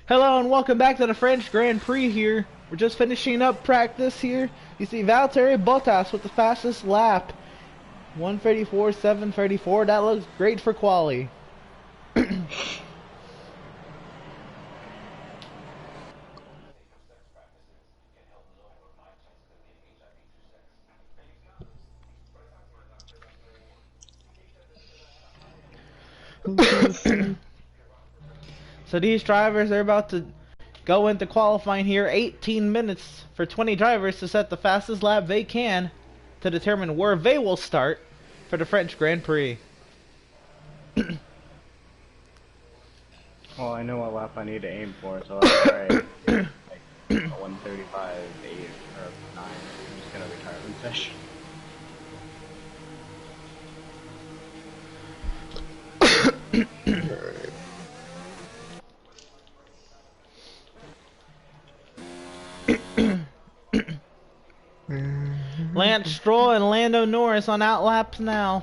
Hello and welcome back to the French Grand Prix here. We're just finishing up practice here. You see Valtteri Bottas with the fastest lap. 1:34.734. That looks great for quali. So these drivers are about to go into qualifying here. 18 minutes for 20 drivers to set the fastest lap they can to determine where they will start for the French Grand Prix. Well, I know what lap I need to aim for, so I'll try like a 1:35.8 or 9. I'm just gonna retire the session. Lance Stroll and Lando Norris on outlaps now.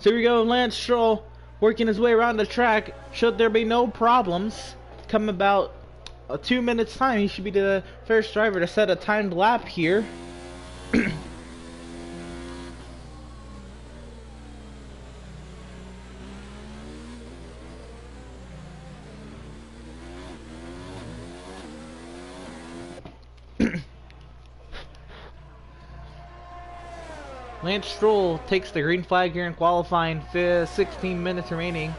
So here we go, Lance Stroll working his way around the track. Should there be no problems, come about 2 minutes time, he should be the first driver to set a timed lap here. Lance Stroll takes the green flag here in qualifying, 16 minutes remaining.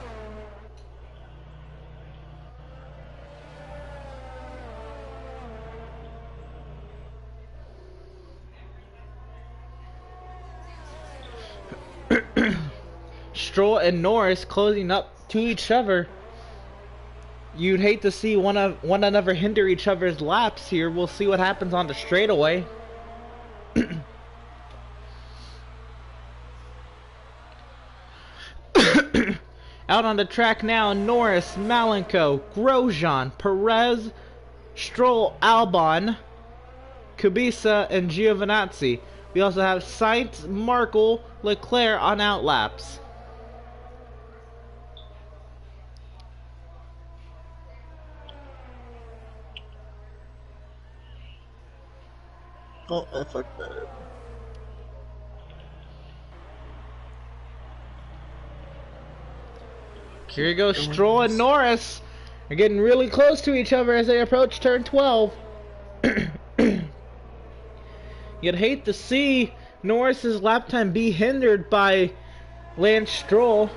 Stroll and Norris closing up to each other. You'd hate to see one another hinder each other's laps here. We'll see what happens on the straightaway. Out on the track now, Norris, Malenko, Grosjean, Perez, Stroll, Albon, Kubica, and Giovinazzi. We also have Sainz, Markle, Leclerc on outlaps. Oh, I fucked that up. Here you go, Stroll and Norris are getting really close to each other as they approach turn 12. You'd hate to see Norris's lap time be hindered by Lance Stroll.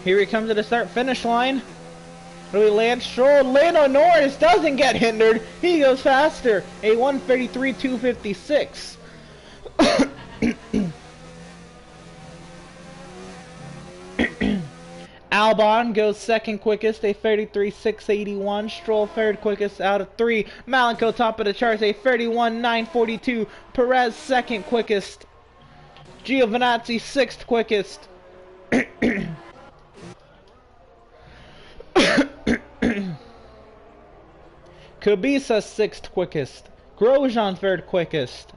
Here he comes to the start-finish line. Really, Lance Stroll. Lando Norris doesn't get hindered. He goes faster. A 1:33.256. Albon goes second quickest, a 33.681. Stroll third quickest out of 3. Malenko top of the charts, a 31.942. Perez second quickest. Giovinazzi sixth quickest. Kubica sixth quickest. Grosjean third quickest.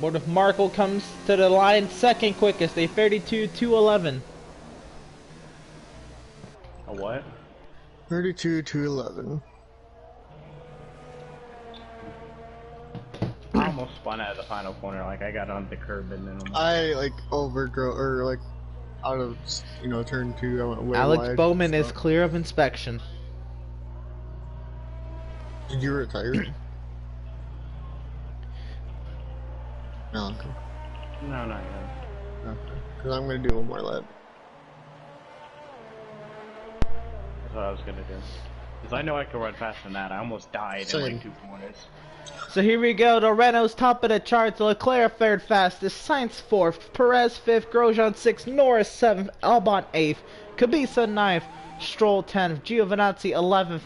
Board of Markle comes to the line second quickest, a 32.211. A what? 32 to 11. I almost spun out of the final corner, like I got on the curb and then almost... I like overdrove or like out of turn 2. I went way Alex wide. Bowman is So. clear of inspection. Did you retire? No, okay. No, not yet. Okay. Because I'm gonna do one more lap. That's what I was gonna do. Because I know I can run faster than that. I almost died in like 2 corners. So here we go. The Renault's top of the charts. Leclerc third fastest. Sainz fourth. Perez fifth. Grosjean sixth. Norris seventh. Albon eighth. Kubica ninth. Stroll 10th. Giovinazzi 11th.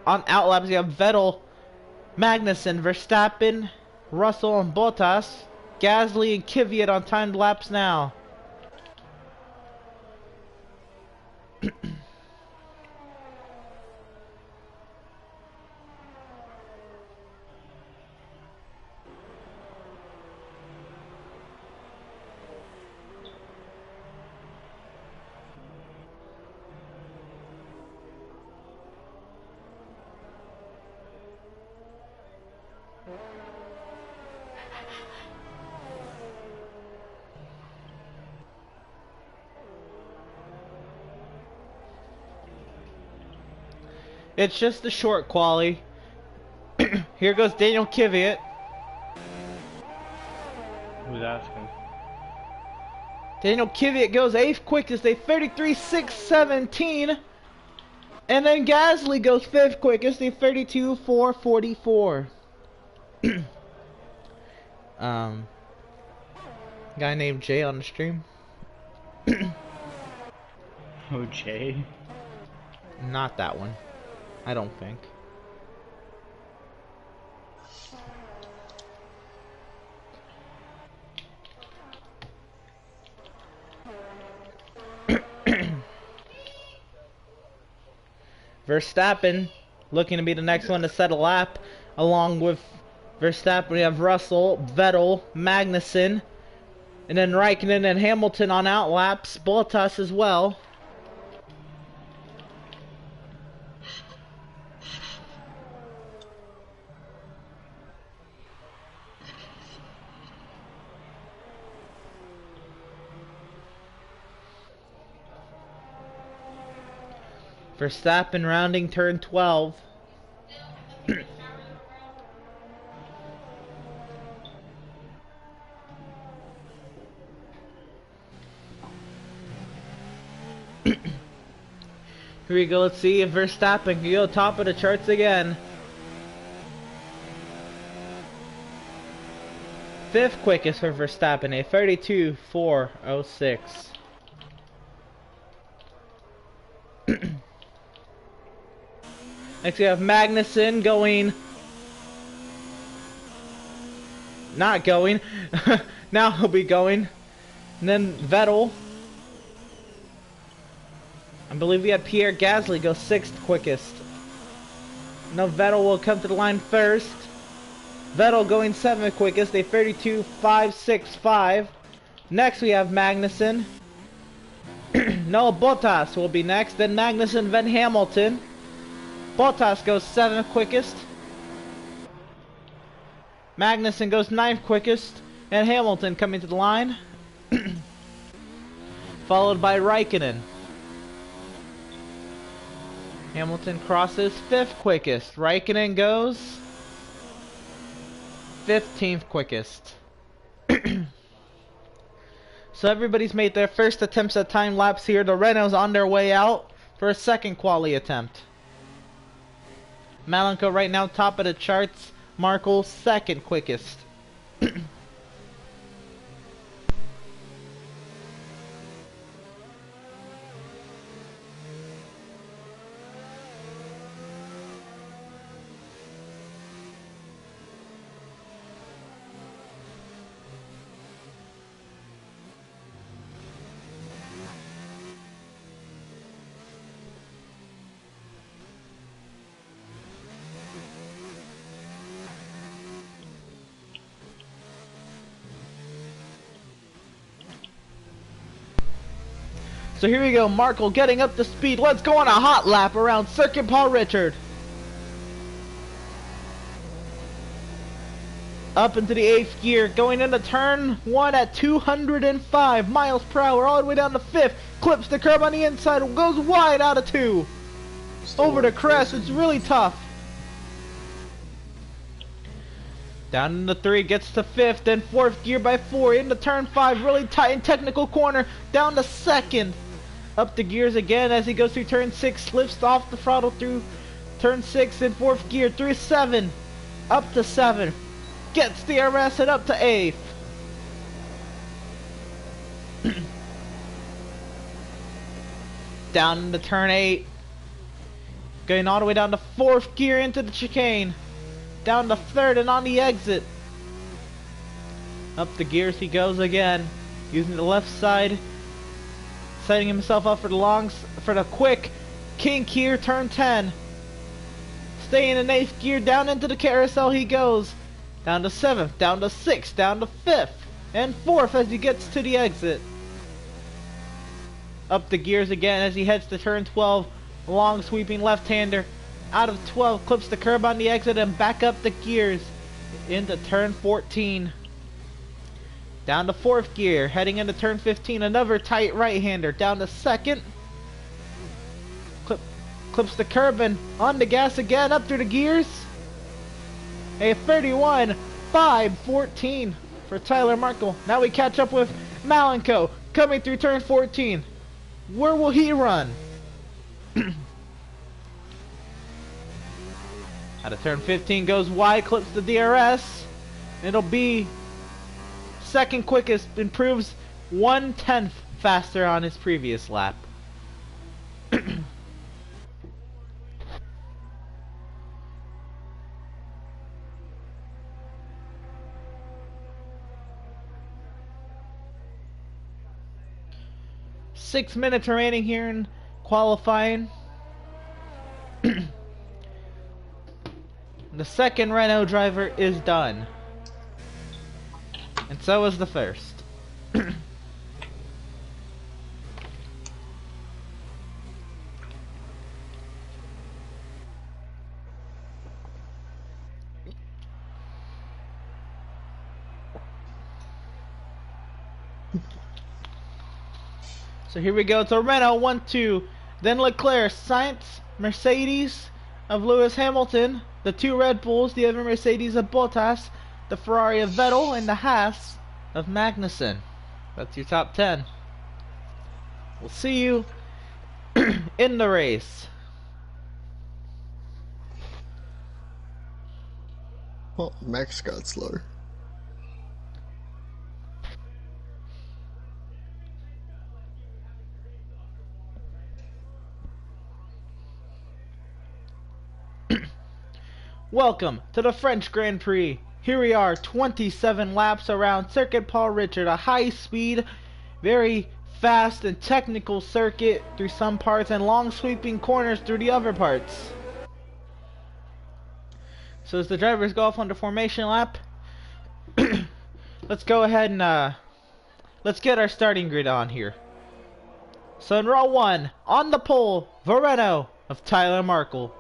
On outlaps, you have Vettel, Magnussen, Verstappen, Russell, and Bottas. Gasly and Kvyat on timed laps now. It's just a short quali. Here goes Daniel Kvyat. Who's asking? Daniel Kvyat goes 8th quickest, a 33.617. And then Gasly goes 5th quickest, a 32.444. Guy named Jay on the stream. Oh, Jay? Not that one. I don't think. Verstappen looking to be the next one to set a lap. Along with Verstappen, we have Russell, Vettel, Magnussen, and then Raikkonen and Hamilton on outlaps. Bottas as well. Verstappen rounding turn 12. Here we go, let's see if Verstappen can go top of the charts again. 5th quickest for Verstappen, a 32.406. Next we have Magnussen going... Not going. Now he'll be going. And then Vettel. I believe we had Pierre Gasly go 6th quickest. No, Vettel will come to the line first. Vettel going 7th quickest, a 32.565. Next we have Magnussen. No, Bottas will be next. Then Magnussen, then Hamilton. Bottas goes 7th quickest. Magnussen goes 9th quickest. And Hamilton coming to the line. Followed by Raikkonen. Hamilton crosses 5th quickest. Raikkonen goes 15th quickest. So everybody's made their first attempts at time lapse here. The Renault's on their way out for a second quali attempt. Malenko right now top of the charts. Markle 2nd quickest. So here we go, Markle getting up to speed. Let's go on a hot lap around Circuit Paul Richard. Up into the 8th gear, going into turn 1 at 205 miles per hour, all the way down to 5th. Clips the curb on the inside, goes wide out of 2. Over the crest, it's really tough. Down into 3, gets to 5th, then 4th gear by 4, into turn 5, really tight and technical corner, down to 2nd. Up the gears again as he goes through turn 6, slips off the throttle through turn 6 in 4th gear, through 7, up to 7. Gets the DRS and up to 8th. Down into turn 8. Going all the way down to 4th gear into the chicane. Down to 3rd and on the exit. Up the gears he goes again. Using the left side. Setting himself up for the quick kink here, turn 10. Staying in 8th gear, down into the carousel he goes. Down to 7th, down to 6th, down to 5th, and 4th as he gets to the exit. Up the gears again as he heads to turn 12. Long sweeping left-hander. Out of 12, clips the curb on the exit and back up the gears into turn 14. Down to 4th gear, heading into turn 15, another tight right-hander. Down to 2nd. Clips the curb and on the gas again, up through the gears. A 31.514 for Tyler Markle. Now we catch up with Malenko coming through turn 14. Where will he run? Out of turn 15, goes wide, clips the DRS. It'll be 2nd quickest, improves 1/10 faster on his previous lap. Six minutes remaining here in qualifying. The second Renault driver is done. And so is the first. So here we go. It's a Renault 1-2. Then Leclerc, Sainz, Mercedes of Lewis Hamilton, the 2 Red Bulls, the other Mercedes of Bottas, the Ferrari of Vettel, and the Haas of Magnussen. That's your top 10. We'll see you in the race. Well, Max got slower. Welcome to the French Grand Prix. Here we are, 27 laps around Circuit Paul Richard, a high-speed, very fast and technical circuit through some parts and long sweeping corners through the other parts. So as the drivers go off on the formation lap, let's go ahead and let's get our starting grid on here. So in row 1, on the pole, Renault of Tyler Markle.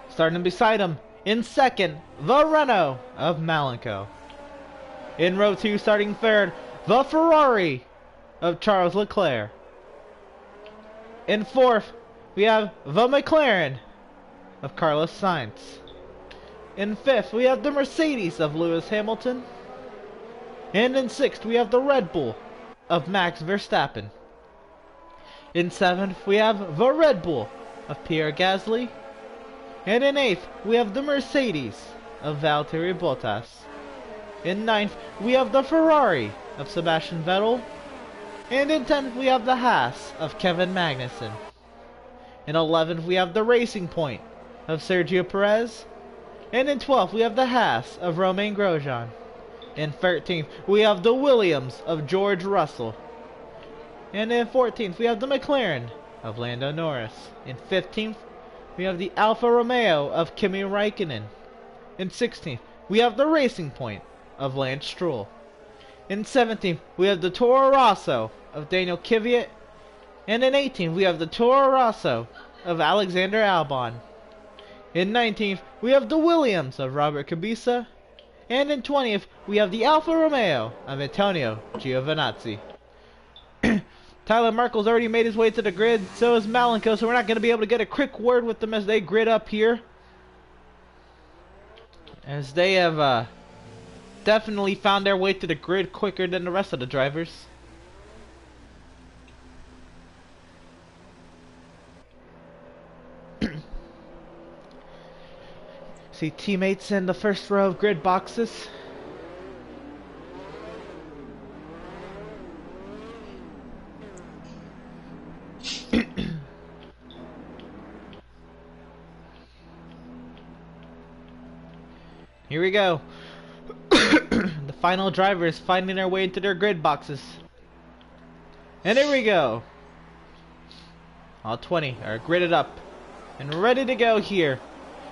Starting beside him, in second, the Renault of Malenko. In row 2, starting third, the Ferrari of Charles Leclerc. In fourth, we have the McLaren of Carlos Sainz. In fifth, we have the Mercedes of Lewis Hamilton. And in sixth, we have the Red Bull of Max Verstappen. In seventh, we have the Red Bull of Pierre Gasly. And in 8th, we have the Mercedes of Valtteri Bottas. In 9th, we have the Ferrari of Sebastian Vettel. And in 10th, we have the Haas of Kevin Magnussen. In 11th, we have the Racing Point of Sergio Perez. And in 12th, we have the Haas of Romain Grosjean. In 13th, we have the Williams of George Russell. And in 14th, we have the McLaren of Lando Norris. In 15th, we have the Alfa Romeo of Kimi Raikkonen. In 16th, we have the Racing Point of Lance Stroll. In 17th, we have the Toro Rosso of Daniel Kvyat. And in 18th, we have the Toro Rosso of Alexander Albon. In 19th, we have the Williams of Robert Kubica. And in 20th, we have the Alfa Romeo of Antonio Giovinazzi. Tyler Markle's already made his way to the grid, so is Malenko, so we're not going to be able to get a quick word with them as they grid up here. As they have definitely found their way to the grid quicker than the rest of the drivers. See teammates in the first row of grid boxes. Here we go. The final driver is finding their way into their grid boxes. And here we go. All 20 are gridded up and ready to go here.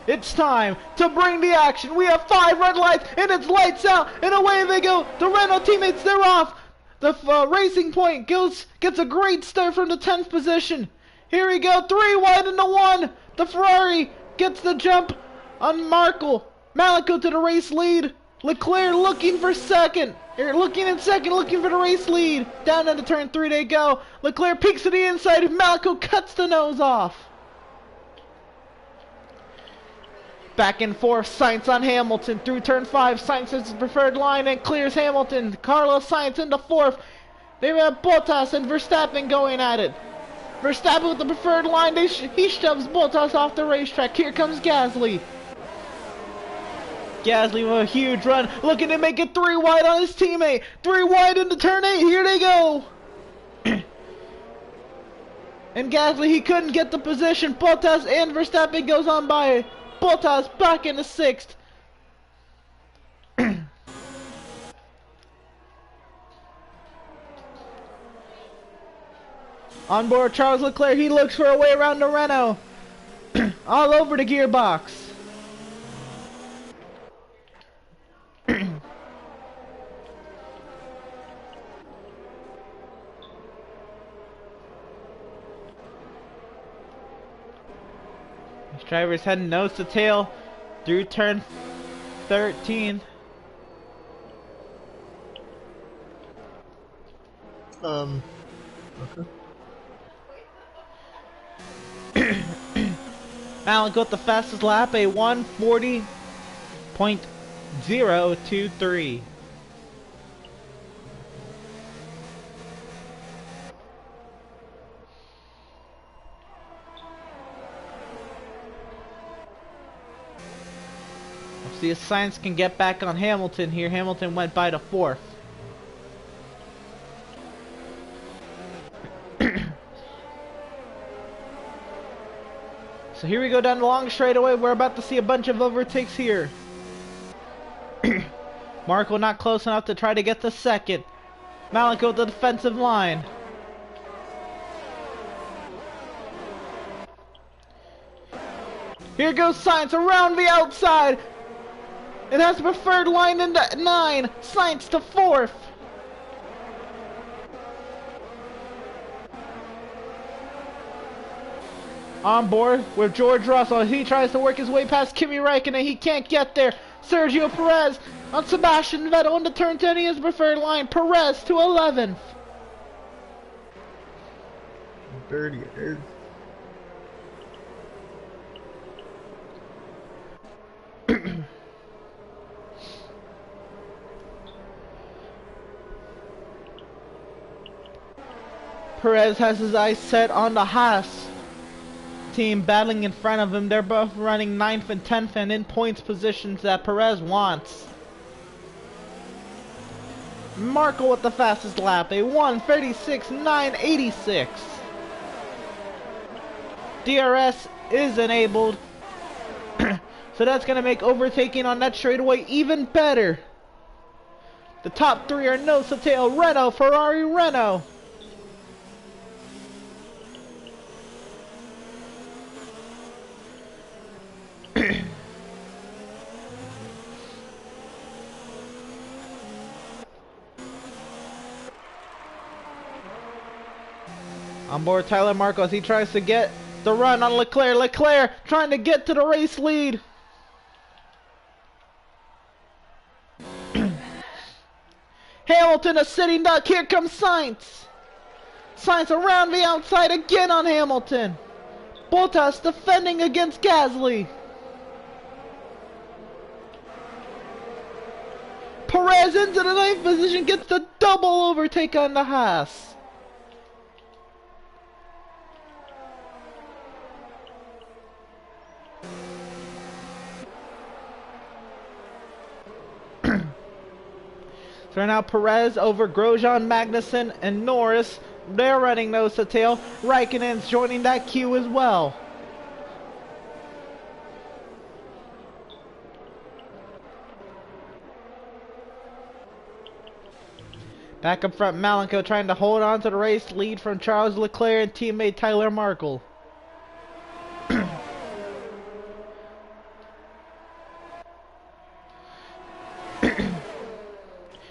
It's time to bring the action. We have 5 red lights and it's lights out and away they go. The Renault teammates, they're off. The Racing Point gets a great start from the 10th position. Here we go, 3 wide into 1. The Ferrari gets the jump on Markle. Malenko to the race lead. Leclerc looking for second. Looking in second, looking for the race lead. Down into turn 3 they go. Leclerc peeks to the inside. Malenko cuts the nose off. Back and forth, Sainz on Hamilton through turn 5. Sainz is his preferred line and clears Hamilton. Carlos Sainz into 4th. They have Bottas and Verstappen going at it. Verstappen with the preferred line. He shoves Bottas off the racetrack. Here comes Gasly. Gasly with a huge run, looking to make it 3 wide on his teammate. 3 wide into turn 8. Here they go. And Gasly, he couldn't get the position. Bottas and Verstappen goes on by. Bottas back into 6th. On board Charles Leclerc, he looks for a way around the Renault. All over the gearbox. Driver's heading nose to tail through turn 13. Okay. Allen got the fastest lap, a 1:40.023. See if Sainz can get back on Hamilton here. Hamilton went by to 4th. So here we go down the long straightaway. We're about to see a bunch of overtakes here. Markle not close enough to try to get the second. Malenko the defensive line. Here goes Sainz around the outside. It has the preferred line into 9. Sainz to 4th. On board with George Russell. He tries to work his way past Kimi Räikkönen. He can't get there. Sergio Perez on Sebastian Vettel into turn 10. He has preferred line. Perez to 11th. Dirty air. Perez has his eyes set on the Haas team battling in front of him. They're both running 9th and 10th and in points positions that Perez wants. Markle with the fastest lap, a 1:36.986. DRS is enabled, so that's going to make overtaking on that straightaway even better. The top 3 are nose to tail, Renault, Ferrari, Renault. On board Tyler Marcos. He tries to get the run on Leclerc. Leclerc trying to get to the race lead. Hamilton, a sitting duck. Here comes Sainz. Sainz around the outside again on Hamilton. Bottas defending against Gasly. Perez into the 9th position, gets the double overtake on the Haas. So now Perez over Grosjean, Magnussen, and Norris. They're running nose to tail. Raikkonen's joining that queue as well. Back up front, Malenko trying to hold on to the race lead from Charles Leclerc and teammate Tyler Markle.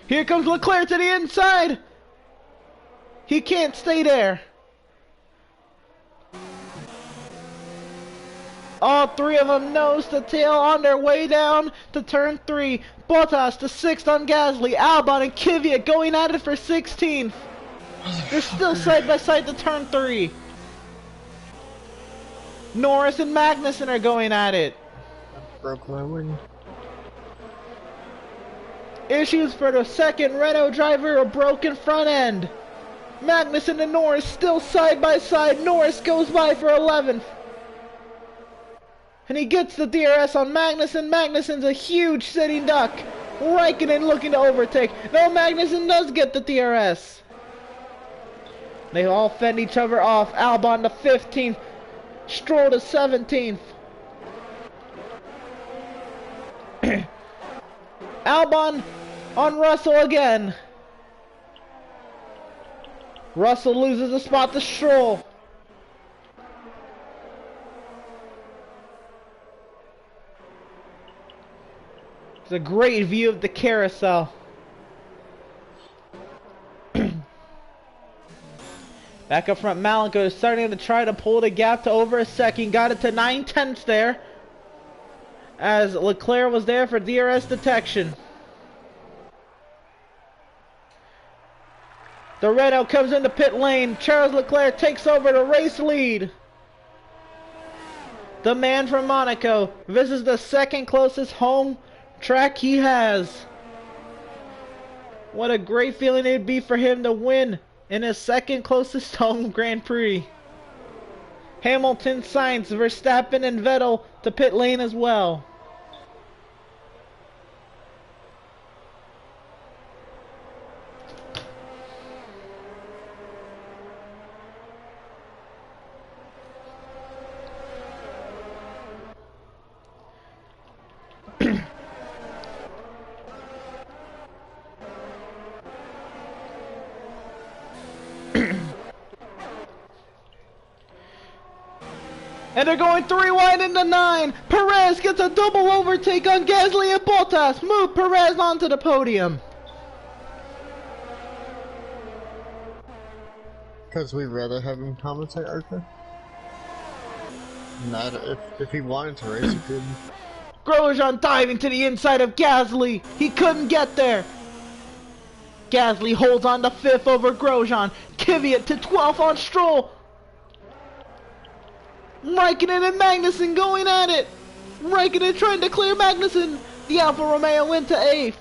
Here comes Leclerc to the inside. He can't stay there. All three of them nose to tail on their way down to turn 3. Bottas to 6th on Gasly. Albon and Kvyat going at it for 16th. They're still side by side to turn 3. Norris and Magnussen are going at it. Broke my wing. Issues for the second Renault driver, a broken front end. Magnussen and Norris still side by side. Norris goes by for 11th. And he gets the DRS on Magnussen. Magnussen's a huge sitting duck. Raikkonen looking to overtake. No, Magnussen does get the DRS. They all fend each other off. Albon to 15th. Stroll to 17th. Albon on Russell again. Russell loses a spot to Stroll. It's a great view of the carousel. Back up front, Malenko is starting to try to pull the gap to over a second. Got it to 9/10 there, as Leclerc was there for DRS detection. The Renault comes into pit lane. Charles Leclerc takes over the race lead. The man from Monaco. This is the second closest home track he has. What a great feeling it would be for him to win in his second closest home Grand Prix. Hamilton, Sainz, Verstappen, and Vettel to pit lane as well. And they're going 3 wide into 9. Perez gets a double overtake on Gasly and Bottas. Move Perez onto the podium. Because we'd rather have him commentate, Arthur. Not if he wanted to race, he could. Grosjean diving to the inside of Gasly. He couldn't get there. Gasly holds on to 5th over Grosjean. Kvyat to 12th on Stroll. Raikkonen and Magnussen going at it. Raikkonen trying to clear Magnussen. The Alfa Romeo went to 8th.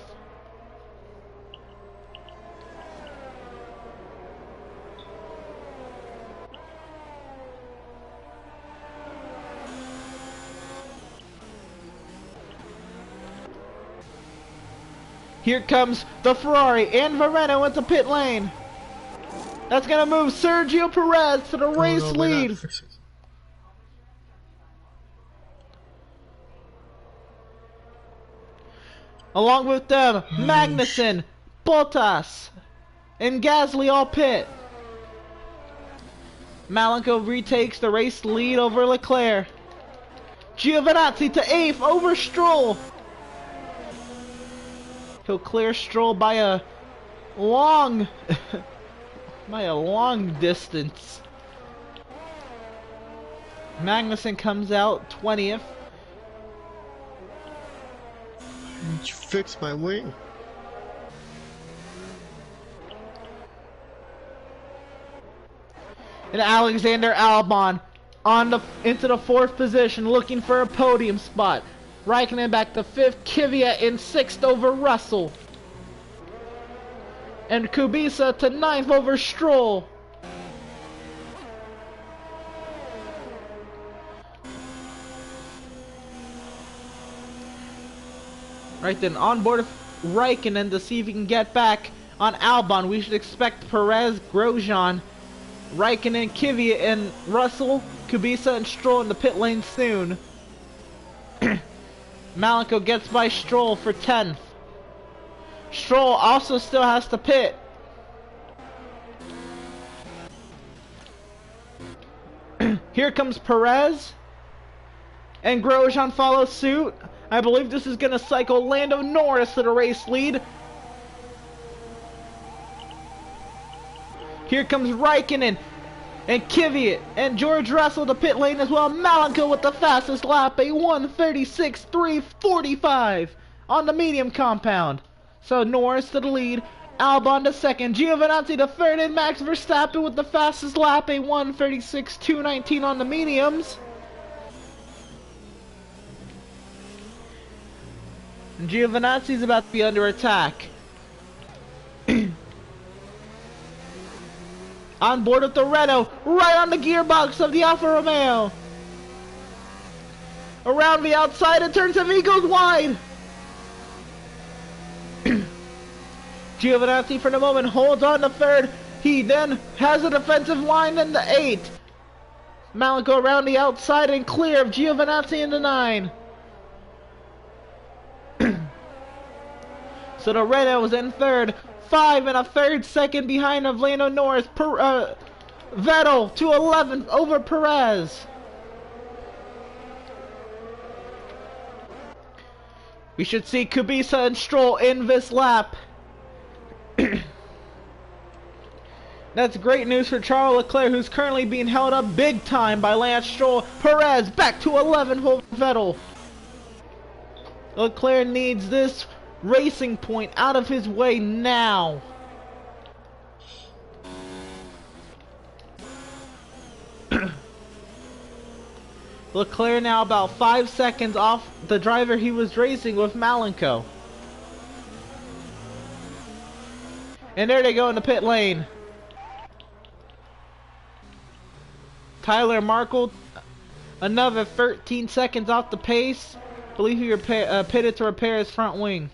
Here comes the Ferrari and Verena into pit lane. That's going to move Sergio Perez to the race lead. Along with them, Magnussen, Bottas, and Gasly all pit. Malenko retakes the race lead over Leclerc. Giovinazzi to 8th over Stroll. He'll clear Stroll by a long distance. Magnussen comes out 20th. Did you fix my wing? And Alexander Albon into the 4th position, looking for a podium spot. Raikkonen back to 5th, Kvyat in 6th over Russell. And Kubica to 9th over Stroll. Right then, on board of Raikkonen to see if he can get back on Albon. We should expect Perez, Grosjean, Raikkonen, Kvyat, and Russell, Kubica, and Stroll in the pit lane soon. Malenko gets by Stroll for 10th. Stroll also still has to pit. Here comes Perez. And Grosjean follows suit. I believe this is going to cycle Lando Norris to the race lead. Here comes Raikkonen and Kvyat and George Russell to pit lane as well. Malenko with the fastest lap, a 1:36.345 on the medium compound. So Norris to the lead, Albon to 2nd, Giovinazzi to 3rd, and Max Verstappen with the fastest lap, a 1:36.219 on the mediums. And Giovinazzi's about to be under attack. On board with the Renault, right on the gearbox of the Alfa Romeo. Around the outside, and turn 7, he goes wide. Giovinazzi for the moment holds on to 3rd. He then has a defensive line in the 8th. Malenko around the outside and clear of Giovinazzi in the 9. So the Renault was in 3rd. 5 1/3 second behind of Lando Norris. Vettel to 11th over Perez. We should see Kubica and Stroll in this lap. That's great news for Charles Leclerc, who's currently being held up big time by Lance Stroll. Perez back to 11th over Vettel. Leclerc needs this racing point out of his way now. Leclerc now about 5 seconds off the driver he was racing with, Malenko. And there they go in the pit lane. Tyler Markle, another 13 seconds off the pace. I believe he pitted to repair his front wing.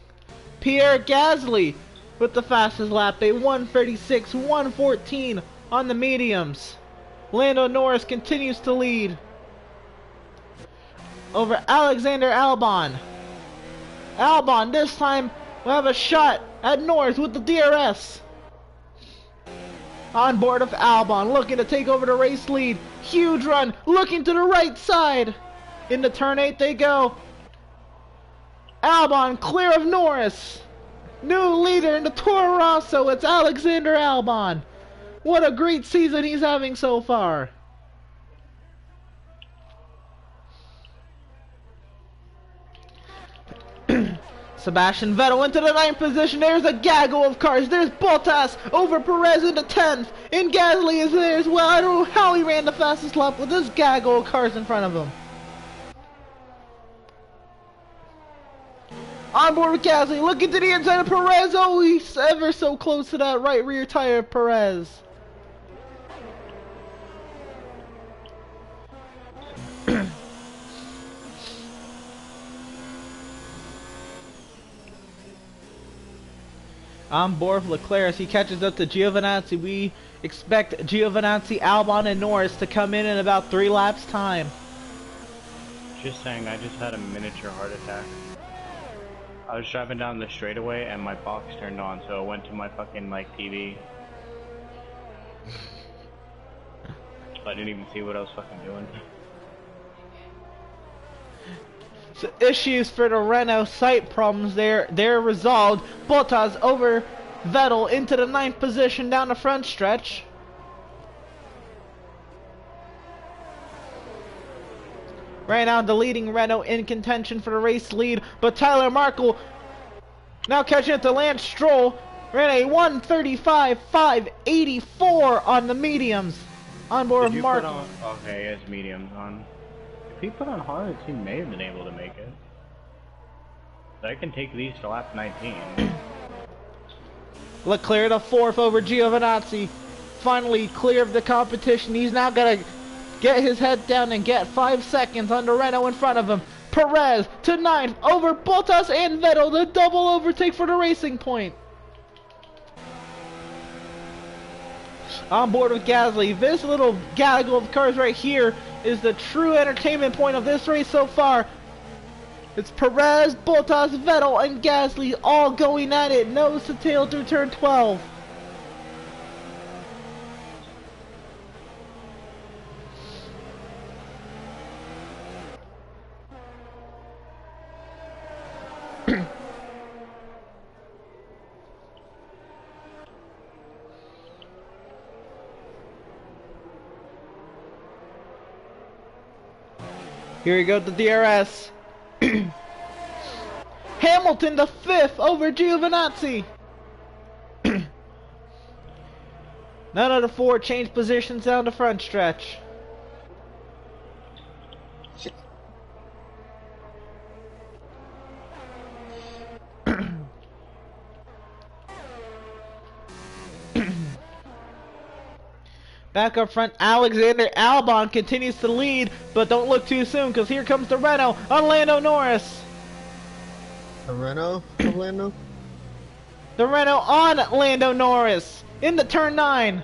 Pierre Gasly with the fastest lap, a 1:36.114 on the mediums. Lando Norris continues to lead over Alexander Albon. Albon this time will have a shot at Norris with the DRS. On board of Albon, looking to take over the race lead. Huge run, looking to the right side. Into turn 8 they go. Albon clear of Norris. New leader in the Toro Rosso, it's Alexander Albon. What a great season he's having so far. Sebastian Vettel into the 9th position. There's a gaggle of cars. There's Bottas over Perez into 10th. And Gasly is there as well. I don't know how he ran the fastest lap with this gaggle of cars in front of him. On board with Gasly, looking to the inside of Perez. Oh, he's ever so close to that right rear tire of Perez. On board with Leclerc as he catches up to Giovinazzi. We expect Giovinazzi, Albon, and Norris to come in about 3 laps time. Just saying, I just had a miniature heart attack. I was driving down the straightaway and my box turned on, so I went to my fucking TV. I didn't even see what I was fucking doing. So issues for the Renault, sight problems there. They're resolved. Bottas over Vettel into the 9th position down the front stretch. Right now, the leading Renault in contention for the race lead, but Tyler Markle now catching up to Lance Stroll. Ran a 1:35.584 on the mediums. On board Did you Markle. put on? Okay, he has mediums on. If he put on hards, he may have been able to make it. So I can take these to lap 19. Leclerc the fourth over Giovinazzi. Finally clear of the competition. He's now got to get his head down and get 5 seconds on the Renault in front of him. Perez to ninth over Bottas and Vettel. The double overtake for the Racing Point. On board with Gasly. This little gaggle of cars right here is the true entertainment point of this race so far. It's Perez, Bottas, Vettel, and Gasly all going at it nose to tail through turn 12. Here we go, the DRS. Hamilton the fifth over Giovinazzi. None of the four changed positions down the front stretch. Back up front, Alexander Albon continues to lead, but don't look too soon because here comes the Renault on Lando Norris. A Renault of Lando? The Renault on Lando Norris into turn 9.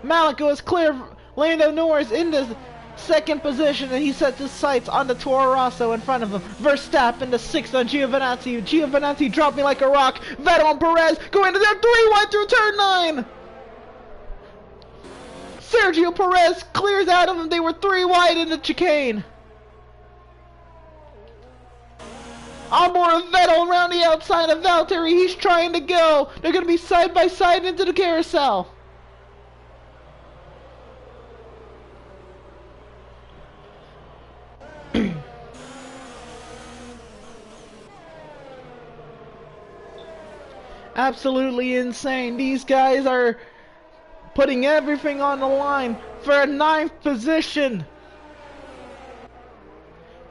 Malico is clear. Lando Norris into second position, and he sets his sights on the Toro Rosso in front of him. Verstappen to 6th on Giovinazzi. Giovinazzi dropping like a rock. Vettel and Perez go into their 3 wide through turn 9. Sergio Perez clears out of him. They were 3 wide in the chicane. On board of Vettel around the outside of Valtteri. He's trying to go. They're going to be side by side into the carousel. Absolutely insane. These guys are putting everything on the line for a 9th position.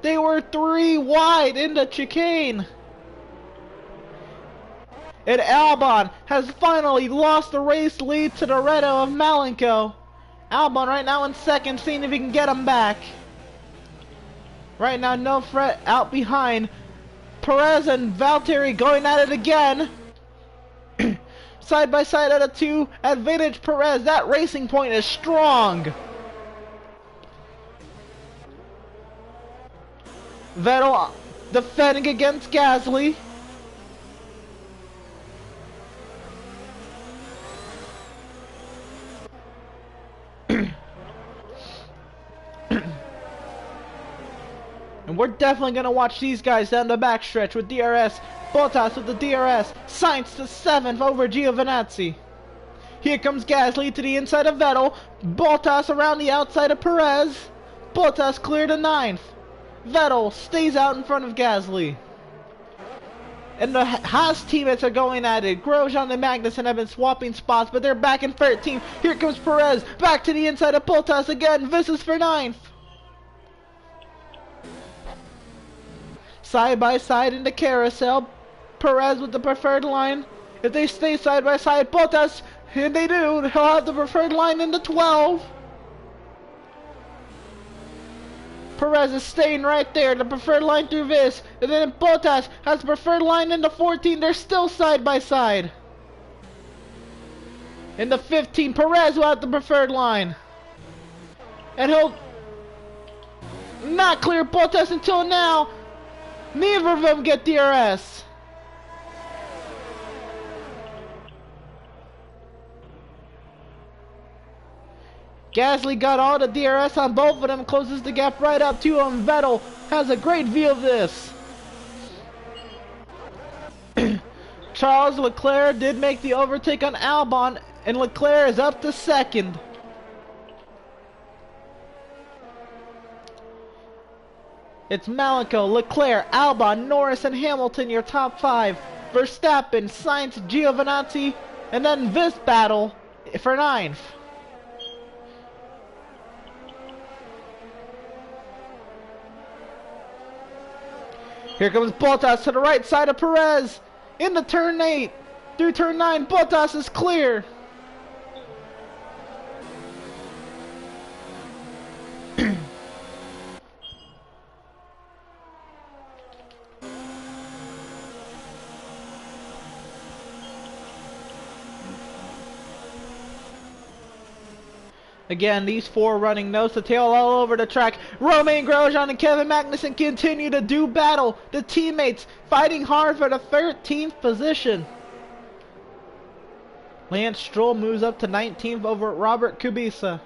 They were 3 wide in the chicane. And Albon has finally lost the race lead to the Renault of Malenko. Albon right now in second, seeing if he can get him back. Right now, no threat out behind. Perez and Valtteri going at it again. Side by side at a 2, advantage Perez. That Racing Point is strong. Vettel defending against Gasly. And we're definitely going to watch these guys down the backstretch with DRS. Bottas with the DRS. Sainz to 7th over Giovinazzi. Here comes Gasly to the inside of Vettel. Bottas around the outside of Perez. Bottas clear to 9th. Vettel stays out in front of Gasly. And the Haas teammates are going at it. Grosjean and Magnussen have been swapping spots, but they're back in 13th. Here comes Perez. Back to the inside of Bottas again. This is for 9th. Side by side in the carousel. Perez with the preferred line. If they stay side by side, Bottas, and they do, he'll have the preferred line in the 12. Perez is staying right there, the preferred line through this. And then Bottas has the preferred line in the 14. They're still side by side. In the 15, Perez will have the preferred line. And he'll not clear Bottas until now. Neither of them get DRS. Gasly got all the DRS on both of them, closes the gap right up to him. Vettel has a great view of this. Charles Leclerc did make the overtake on Albon, and Leclerc is up to 2nd. It's Malenko, Leclerc, Albon, Norris, and Hamilton, your top 5. Verstappen, Sainz, Giovinazzi, and then this battle for 9th. Here comes Bottas to the right side of Perez. Into turn 8. Through turn 9, Bottas is clear. Again, these 4 running nose to tail all over the track. Romain Grosjean and Kevin Magnussen continue to do battle. The teammates fighting hard for the 13th position. Lance Stroll moves up to 19th over Robert Kubica.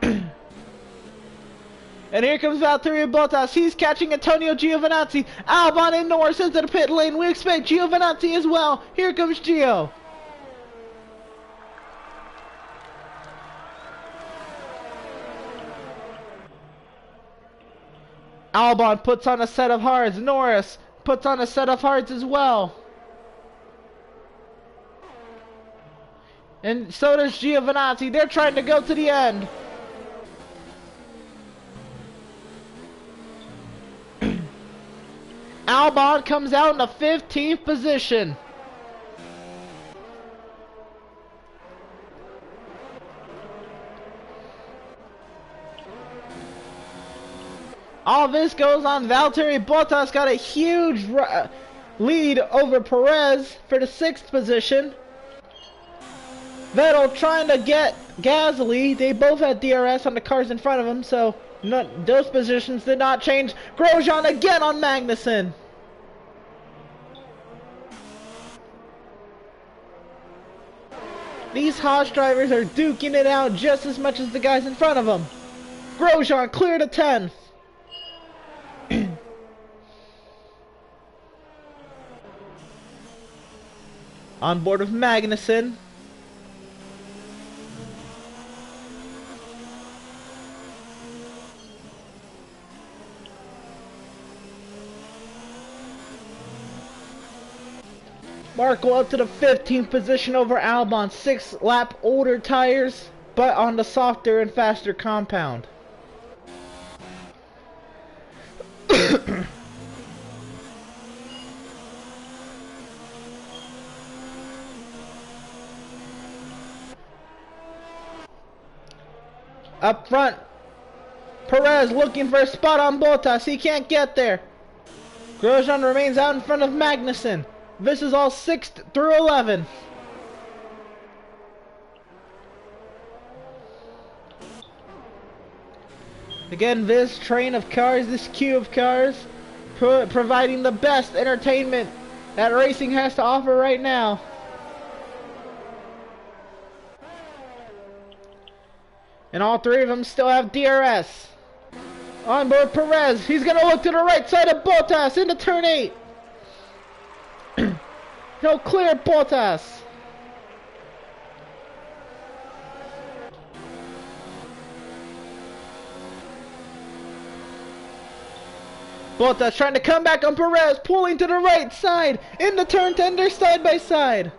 And here comes Valtteri Bottas. He's catching Antonio Giovinazzi. Albon and Norris into the pit lane. We expect Giovinazzi as well. Here comes Gio. Albon puts on a set of hards. Norris puts on a set of hards as well. And so does Giovinazzi. They're trying to go to the end. Albon comes out in the 15th position. All this goes on. Valtteri Bottas got a huge lead over Perez for the 6th position. Vettel trying to get Gasly. They both had DRS on the cars in front of them, so those positions did not change. Grosjean again on Magnussen. These Haas drivers are duking it out just as much as the guys in front of them. Grosjean clear to 10th. On board with Magnussen. Marco up to the 15th position over Albon. 6 lap older tires, but on the softer and faster compound. Up front, Perez looking for a spot on Bottas. He can't get there. Grosjean remains out in front of Magnussen. This is all 6th through 11th. Again, this train of cars, this queue of cars, providing the best entertainment that racing has to offer right now. And all 3 of them still have DRS. On board Perez. He's going to look to the right side of Bottas into turn 8. He'll clear Bottas. Bottas trying to come back on Perez. Pulling to the right side. Into turn 10. They're side by side.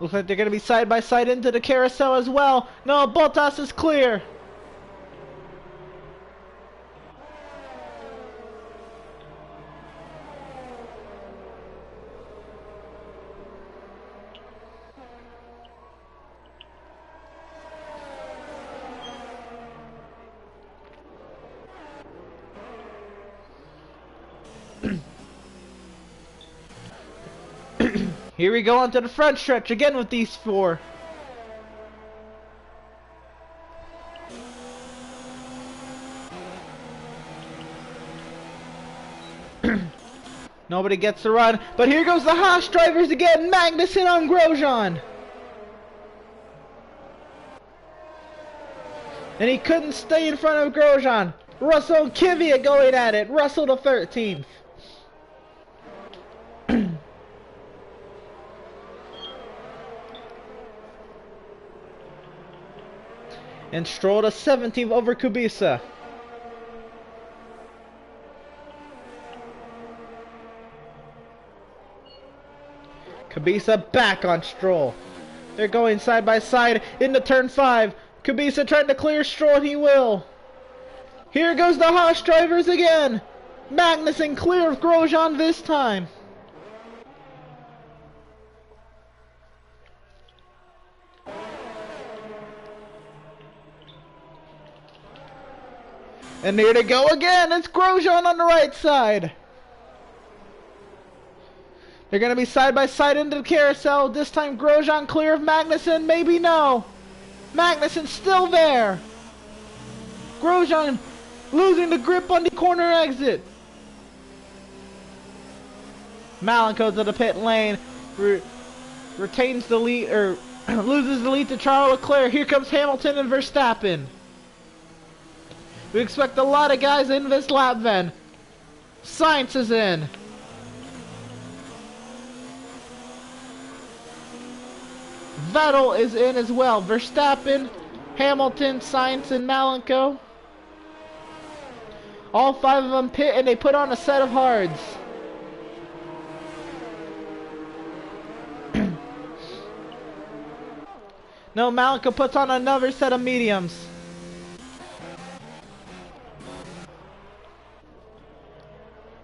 Looks like they're going to be side by side into the carousel as well. No, Bottas is clear. Here we go onto the front stretch again with these 4. Nobody gets the run, but here goes the Haas drivers again. Magnussen on Grosjean. And he couldn't stay in front of Grosjean. Russell and Kvyat going at it. Russell to 13th. And Stroll to 17th over Kubica. Kubica back on Stroll. They're going side by side into turn 5. Kubica trying to clear Stroll, and he will. Here goes the Haas drivers again. Magnussen clear of Grosjean this time. And here to go again. It's Grosjean on the right side. They're going to be side by side into the carousel. This time Grosjean clear of Magnussen. Maybe no. Magnussen still there. Grosjean losing the grip on the corner exit. Malenko to the pit lane. Retains the lead, or loses the lead to Charles Leclerc. Here comes Hamilton and Verstappen. We expect a lot of guys in this lap then. Sainz is in. Vettel is in as well. Verstappen, Hamilton, Sainz, and Malenko. All 5 of them pit, and they put on a set of hards. No, Malenko puts on another set of mediums.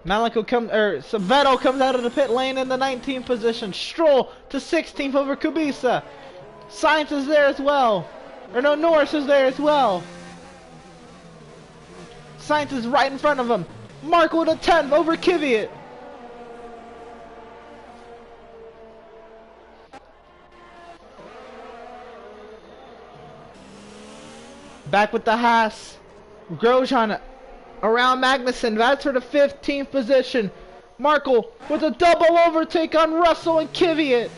Vettel comes out of the pit lane in the 19th position. Stroll to 16th over Kubica. Sainz is there as well. Or no, Norris is there as well. Sainz is right in front of him. Marco to 10th over Kvyat. Back with the Haas. Grosjean around Magnussen. That's for the 15th position. Markle with a double overtake on Russell and Kvyat.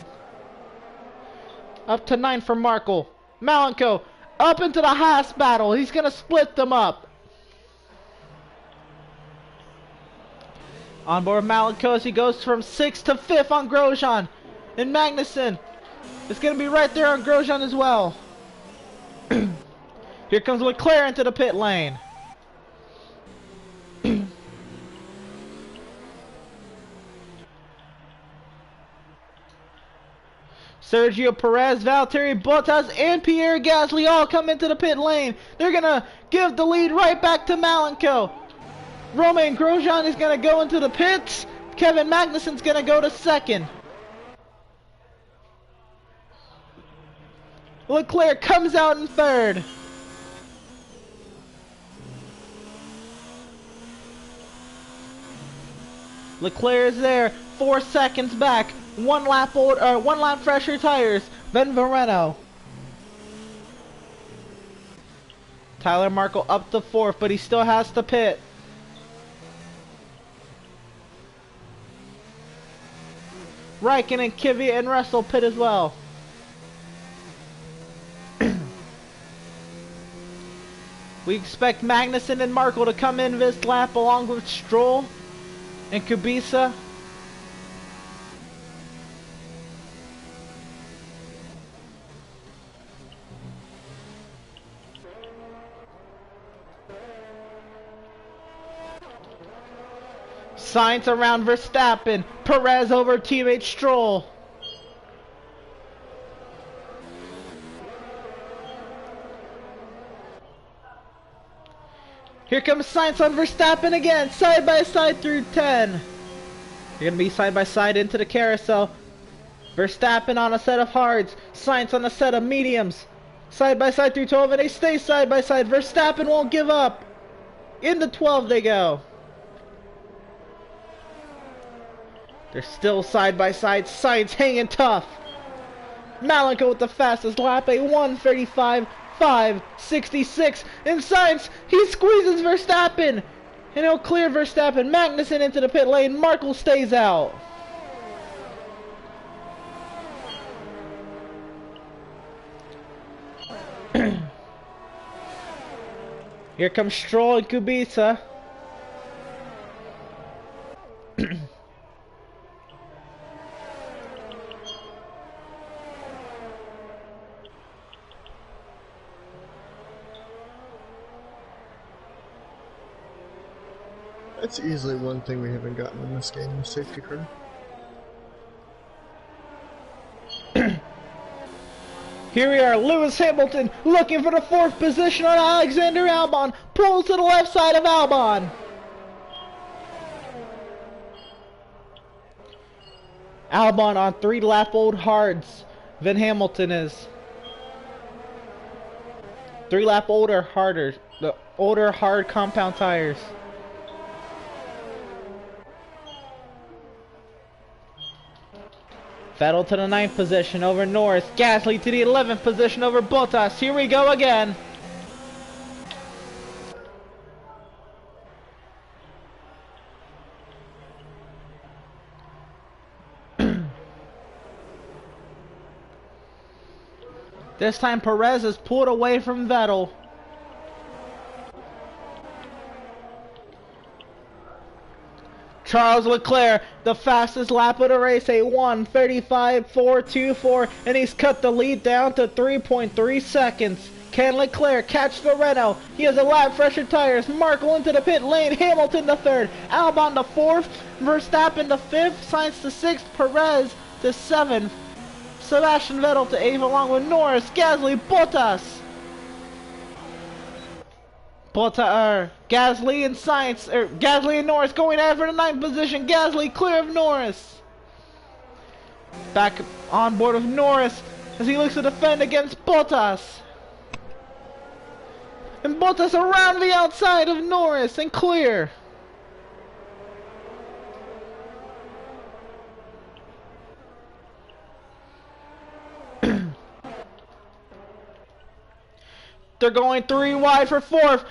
Up to 9 for Markle. Malenko up into the Haas battle. He's going to split them up. On board Malenko as he goes from 6th to 5th on Grosjean. And Magnussen is going to be right there on Grosjean as well. Here comes Leclerc into the pit lane. Sergio Perez, Valtteri Bottas, and Pierre Gasly all come into the pit lane. They're going to give the lead right back to Malenko. Romain Grosjean is going to go into the pits. Kevin Magnussen's going to go to 2nd. Leclerc comes out in 3rd. Leclerc is there, 4 seconds back, one lap fresher tires than Vereno. Tyler Markle up to 4th, but he still has to pit. Raikkonen, Kvyat, and Russell pit as well. We expect Magnussen and Markle to come in this lap along with Stroll and Kubica. Sainz around Verstappen. Perez over teammate Stroll. Here comes Sainz on Verstappen again, side by side through 10. You're gonna be side by side into the carousel. Verstappen on a set of hards, Sainz on a set of mediums. Side by side through 12, and they stay side by side. Verstappen won't give up. Into 12 they go. They're still side by side. Sainz hanging tough. Malenko with the fastest lap, a 1:35.566. And Sainz, he squeezes Verstappen. And he'll clear Verstappen. Magnussen into the pit lane. Markle stays out. Here comes Stroll and Kubica. That's easily one thing we haven't gotten in this game, the safety car. Here we are, Lewis Hamilton looking for the 4th position on Alexander Albon. Pulls to the left side of Albon. Albon on 3-lap old hards. Van Hamilton is 3-lap older harder. The older hard compound tires. Vettel to the 9th position over Norris. Gasly to the 11th position over Bottas. Here we go again. This time Perez is pulled away from Vettel. Charles Leclerc, the fastest lap of the race, a 1:35.424, and he's cut the lead down to 3.3 seconds. Can Leclerc catch the Renault? He has a lap fresher tires. Markle into the pit lane. Hamilton the 3rd. Albon the 4th. Verstappen the 5th. Sainz the 6th. Perez the 7th. Sebastian Vettel to 8th along with Norris, Gasly, Bottas. Gasly and Sainz, Gasly and Norris going after the 9th position. Gasly clear of Norris. Back on board of Norris as he looks to defend against Bottas. And Bottas around the outside of Norris and clear. They're going 3 wide for 4th.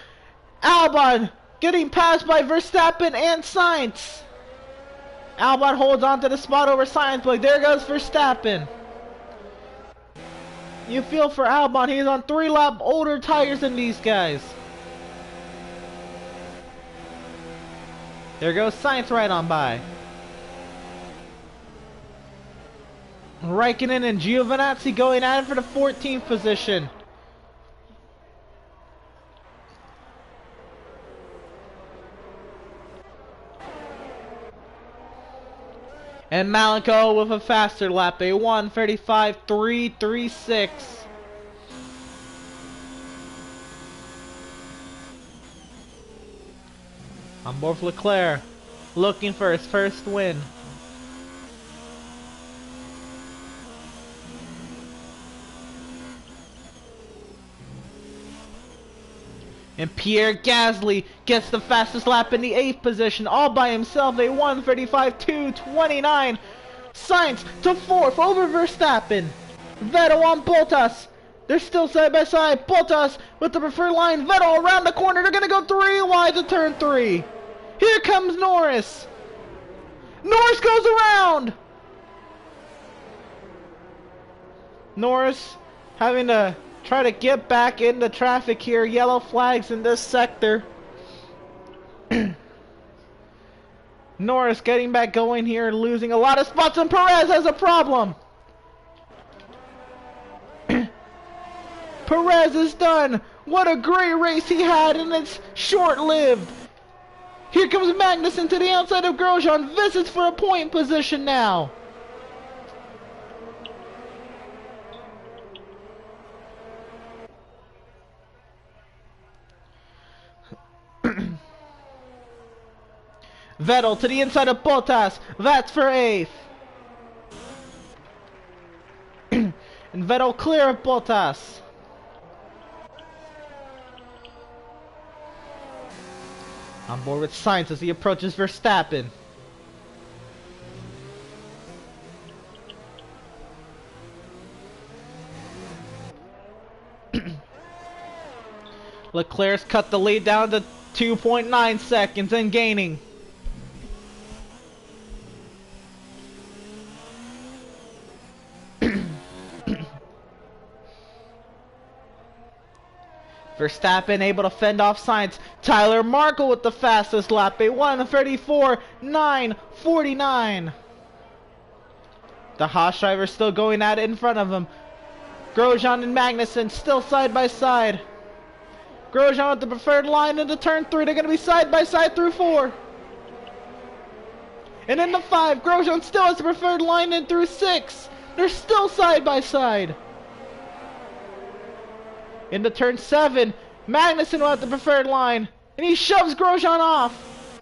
Albon getting passed by Verstappen and Sainz. Albon holds on to the spot over Sainz, but there goes Verstappen. You feel for Albon, he's on 3-lap older tires than these guys. There goes Sainz right on by. Raikkonen and Giovinazzi going at it for the 14th position. And Malenko with a faster lap, a 1:35.336. On board for Leclerc, looking for his first win. And Pierre Gasly gets the fastest lap in the 8th position, all by himself, a 1:35.229. Sainz to 4th over Verstappen. Vettel on Bottas. They're still side by side. Bottas with the preferred line. Vettel around the corner. They're going to go 3 wide to turn 3. Here comes Norris. Norris goes around. Norris having to try to get back into traffic here. Yellow flags in this sector. Norris getting back going here, losing a lot of spots, and Perez has a problem. Perez is done. What a great race he had, and it's short-lived. Here comes Magnussen to the outside of Grosjean. Visits for a point position now. Vettel to the inside of Bottas. That's for 8th. And Vettel clear of Bottas. On board with Sainz as he approaches Verstappen. Leclerc's cut the lead down to 2.9 seconds and gaining. Verstappen able to fend off Sainz. Tyler Markle with the fastest lap, a 1:34.949. The Haas driver still going at it in front of him. Grosjean and Magnussen still side by side. Grosjean with the preferred line into turn 3. They're going to be side by side through 4. And in the 5, Grosjean still has the preferred line in through 6. They're still side by side. Into turn 7. Magnussen will have the preferred line. And he shoves Grosjean off.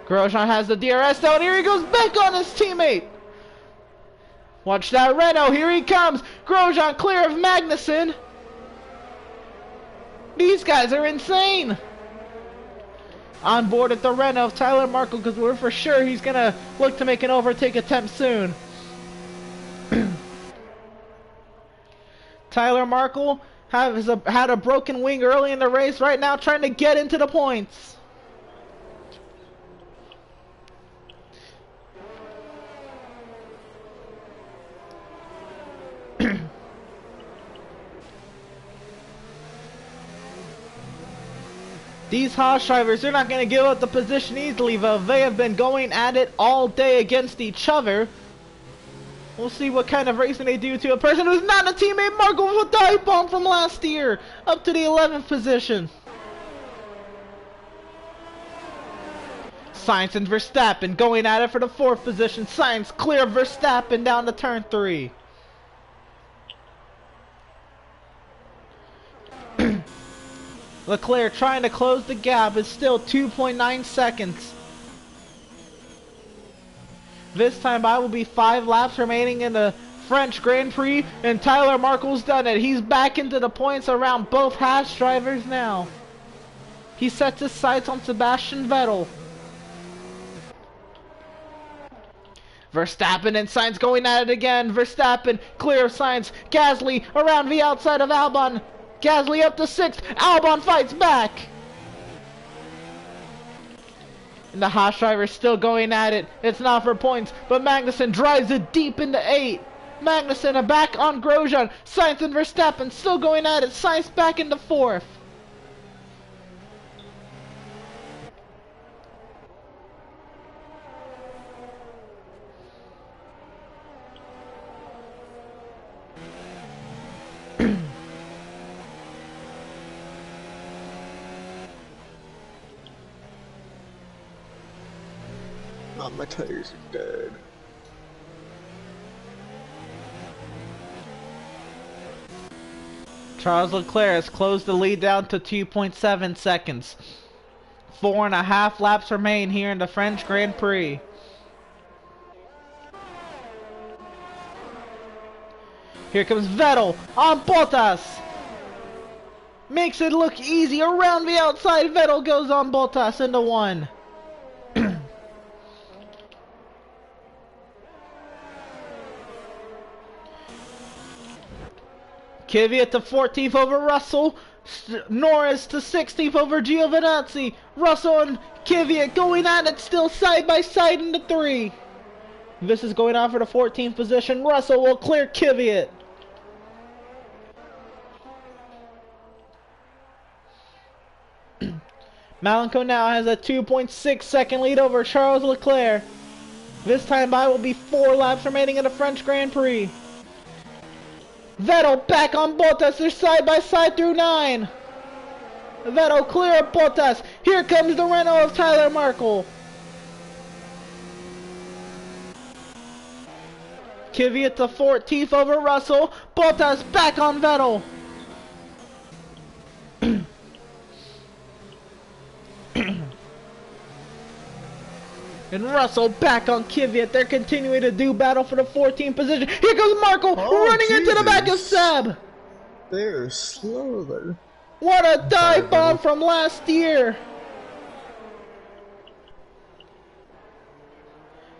Grosjean has the DRS down. Here he goes back on his teammate. Watch that Renault. Here he comes. Grosjean clear of Magnussen. These guys are insane. On board at the Renault of Tyler Markle, because we're for sure he's going to look to make an overtake attempt soon. Tyler Markle had a broken wing early in the race, right now trying to get into the points. These Haas drivers, they're not going to give up the position easily, though. They have been going at it all day against each other. We'll see what kind of racing they do to a person who's not a teammate. Marco with a dive bomb from last year, up to the 11th position. Sainz and Verstappen going at it for the 4th position. Sainz clear Verstappen down to turn 3. Leclerc trying to close the gap, is still 2.9 seconds. This time by will be 5 laps remaining in the French Grand Prix, and Tyler Markle's done it. He's back into the points around both Haas drivers now. He sets his sights on Sebastian Vettel. Verstappen and Sainz going at it again. Verstappen clear of Sainz. Gasly around the outside of Albon. Gasly up to 6th. Albon fights back. And the Haas driver still going at it. It's not for points, but Magnussen drives it deep into 8. Magnussen back on Grosjean. Sainz and Verstappen still going at it. Sainz back into 4th. Oh, my tires are dead. Charles Leclerc has closed the lead down to 2.7 seconds. 4.5 laps remain here in the French Grand Prix. Here comes Vettel on Bottas. Makes it look easy around the outside. Vettel goes on Bottas into 1. Kvyat to 14th over Russell. Norris to 16th over Giovinazzi. Russell and Kvyat going at it still side by side into 3. This is going on for the 14th position. Russell will clear Kvyat. Malenko now has a 2.6 second lead over Charles Leclerc. This time by will be 4 laps remaining in the French Grand Prix. Vettel back on Bottas. They're side by side through 9. Vettel clear of Bottas. Here comes the Renault of Tyler Markle. Kvyat to 14th over Russell. Bottas back on Vettel. And Russell back on Kvyat. They're continuing to do battle for the 14th position. Here goes Markle running into the back of Seb. They're slow there. What a dive bomb from last year.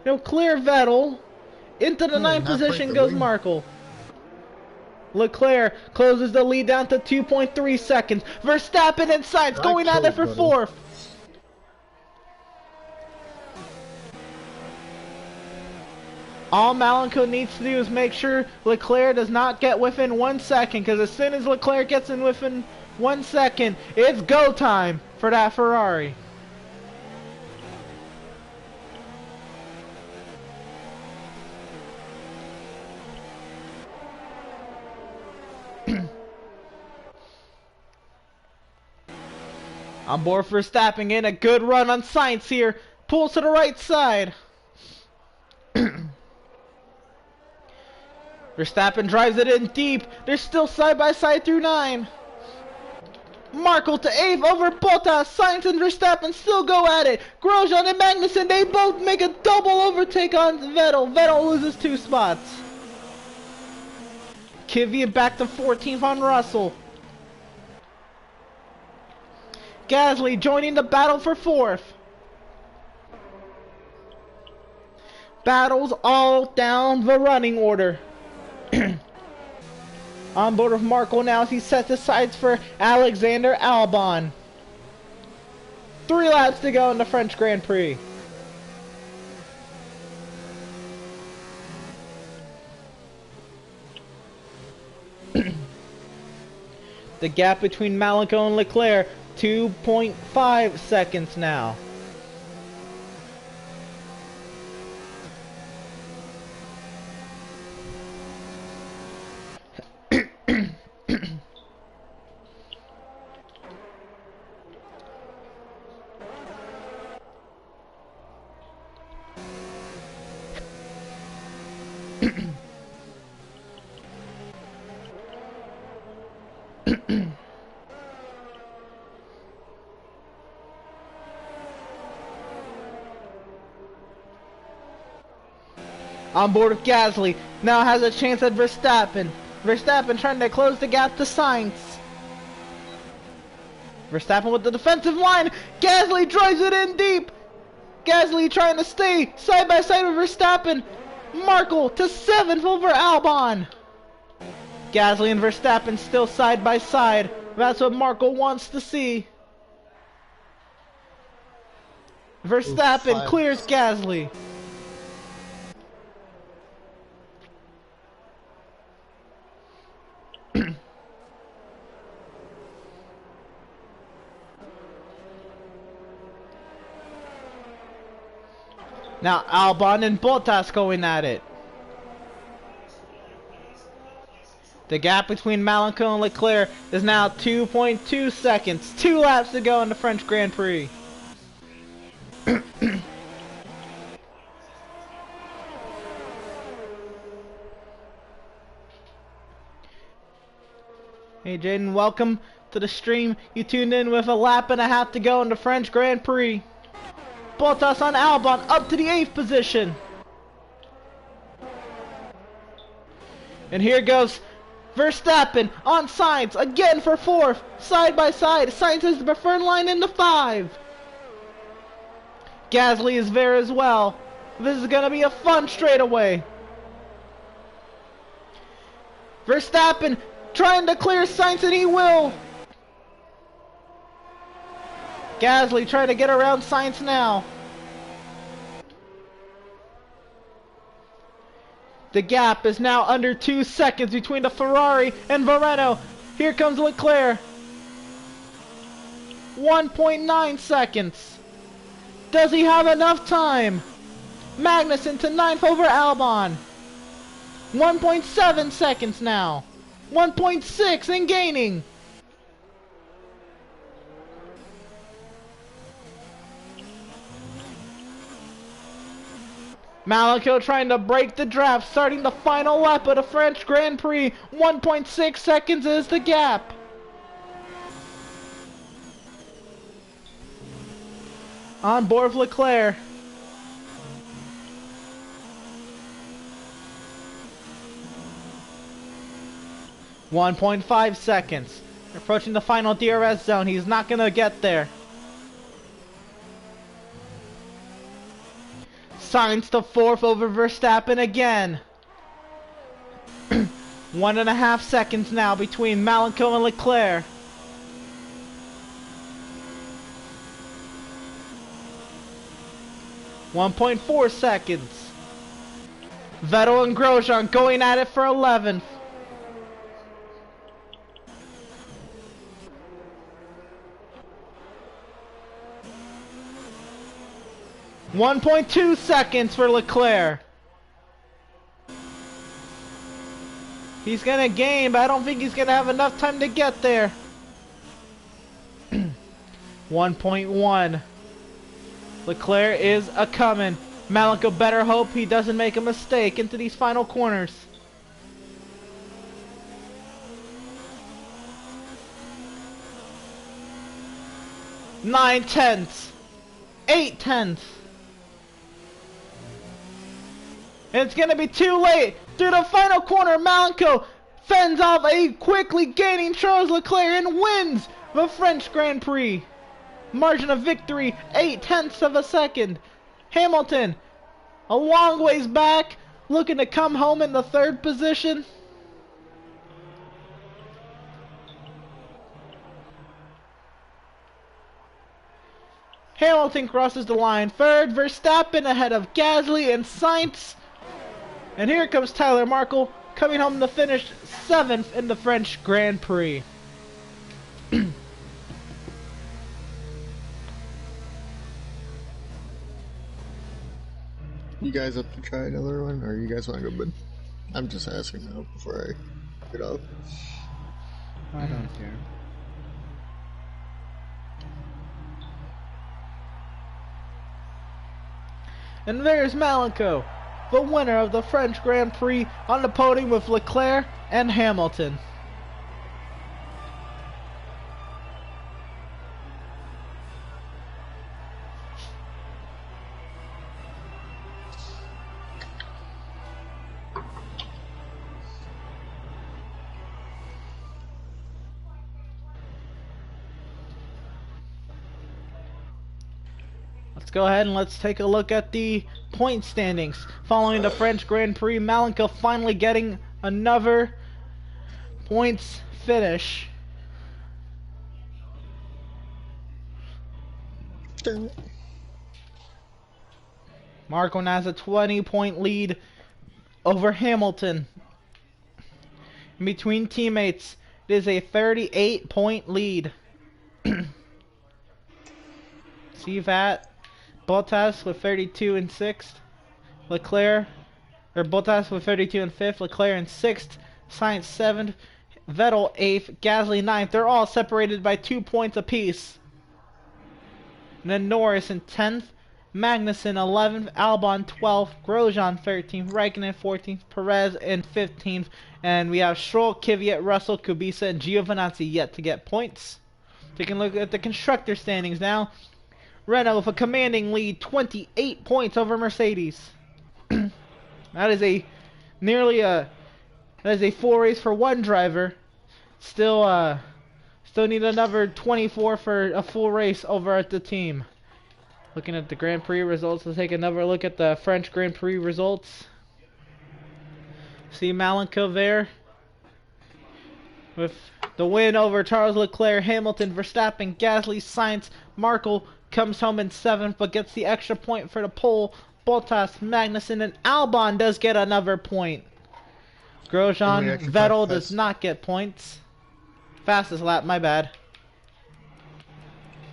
No, clear Vettel. Into the 9th position goes Markle. Leclerc closes the lead down to 2.3 seconds. Verstappen and Sainz going at it for 4th. All Malenko needs to do is make sure Leclerc does not get within 1 second, because as soon as Leclerc gets in within 1 second, it's go time for that Ferrari. On board for Verstappen, in a good run on Sainz here. Pulls to the right side. Verstappen drives it in deep. They're still side by side through 9. Markle to 8th over Bottas. Sainz and Verstappen still go at it. Grosjean and Magnussen, they both make a double overtake on Vettel. Vettel loses 2 spots. Kvyat back to 14th on Russell. Gasly joining the battle for 4th. Battles all down the running order. On board with Markle now as he sets his sights for Alexander Albon. 3 laps to go in the French Grand Prix. The gap between Malenko and Leclerc, 2.5 seconds now. On board with Gasly, now has a chance at Verstappen. Verstappen trying to close the gap to Sainz. Verstappen with the defensive line. Gasly drives it in deep. Gasly trying to stay side by side with Verstappen. Markle to 7th over Albon. Gasly and Verstappen still side by side. That's what Markle wants to see. Verstappen clears Gasly. Now Albon and Bottas going at it. The gap between Malenko and Leclerc is now 2.2 seconds. 2 laps to go in the French Grand Prix. Hey Jaden, welcome to the stream. You tuned in with a lap and a half to go in the French Grand Prix. Bottas on Albon up to the 8th position. And here goes Verstappen on Sainz again for 4th, side by side. Sainz has the preferred line in the 5. Gasly is there as well. This is going to be a fun straightaway. Verstappen trying to clear Sainz, and he will. Gasly trying to get around Sainz now. The gap is now under 2 seconds between the Ferrari and Vereno. Here comes Leclerc. 1.9 seconds. Does he have enough time? Magnussen to 9th over Albon. 1.7 seconds now. 1.6 and gaining. Malenko trying to break the draft, starting the final lap of the French Grand Prix. 1.6 seconds is the gap. On board with Leclerc. .5 seconds. Approaching the final DRS zone. He's not going to get there. Sainz to 4th over Verstappen again. 1.5 seconds now between Malenko and Leclerc. .4 seconds. Vettel and Grosjean going at it for 11th. .2 seconds for Leclerc. He's gonna gain, but I don't think he's gonna have enough time to get there. 1.1. Leclerc is a coming. Malenko better hope he doesn't make a mistake into these final corners. 9 tenths, 8 tenths. And it's gonna be too late. Through the final corner, Malenko fends off a quickly gaining Charles Leclerc and wins the French Grand Prix. Margin of victory, 8 tenths of a second. Hamilton, a long ways back, looking to come home in the 3rd position. Hamilton crosses the line 3rd, Verstappen ahead of Gasly and Sainz. And here comes Tyler Markle coming home to finish 7th in the French Grand Prix. You guys up to try another one, or you guys want to go bed? I'm just asking now before I get off. I don't care. And there's Malenko, the winner of the French Grand Prix, on the podium with Leclerc and Hamilton. Let's go ahead and let's take a look at the point standings. Following the French Grand Prix, Malenko finally getting another points finish. Marco has a 20-point lead over Hamilton. In between teammates, it is a 38-point lead. See that? Bottas with 32 in 6th. Leclerc, or Bottas with 32 in 5th. Leclerc in 6th. Sainz 7th. Vettel 8th. Gasly 9th. They're all separated by 2 points apiece. And then Norris in 10th. Magnussen 11th. Albon 12th. Grosjean 13th. Raikkonen 14th. Perez in 15th. And we have Stroll, Kvyat, Russell, Kubica, and Giovinazzi yet to get points. Taking a look at the constructor standings now. Renault with a commanding lead, 28 points over Mercedes. That is a full race for one driver. Still need another 24 for a full race over at the team. Looking at the Grand Prix results, let's take another look at the French Grand Prix results. See Malenko there with the win over Charles Leclerc, Hamilton, Verstappen, Gasly, Sainz. Markle comes home in 7th, but gets the extra point for the pole. Bottas, Magnussen, and Albon does get another point. Grosjean, Vettel does not get points. Fastest lap, my bad.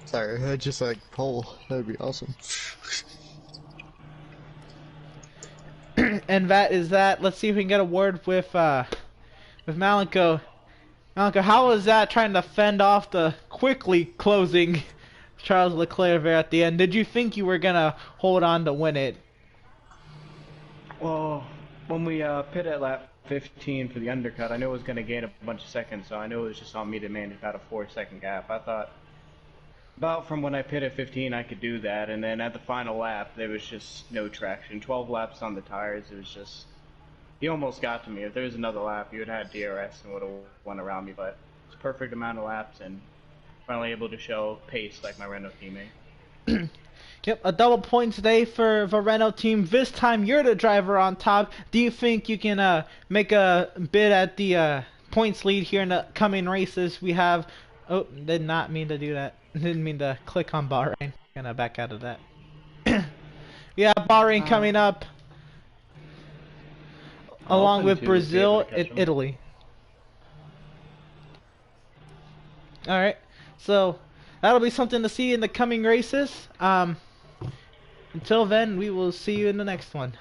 Sorry, I just like pole. That'd be awesome. And that is that. Let's see if we can get a word with Malenko. Malenko, how was that trying to fend off the quickly closing Charles Leclerc there at the end? Did you think you were gonna hold on to win it? Well, when we pit at lap 15 for the undercut, I knew it was gonna gain a bunch of seconds, so I knew it was just on me to manage about a 4-second gap. I thought about from when I pit at 15 I could do that, and then at the final lap there was just no traction. 12 laps on the tires, it was just, he almost got to me. If there was another lap, he would have had DRS and would have went around me, but it's a perfect amount of laps and finally able to show pace like my Renault teammate. Yep, a double point today for the Renault team. This time you're the driver on top. Do you think you can make a bid at the points lead here in the coming races? We have... Oh, did not mean to do that. Didn't mean to click on Bahrain. Gonna back out of that. Yeah, Bahrain coming up. Along with Brazil and Italy. Alright, so that'll be something to see in the coming races. Until then, we will see you in the next one.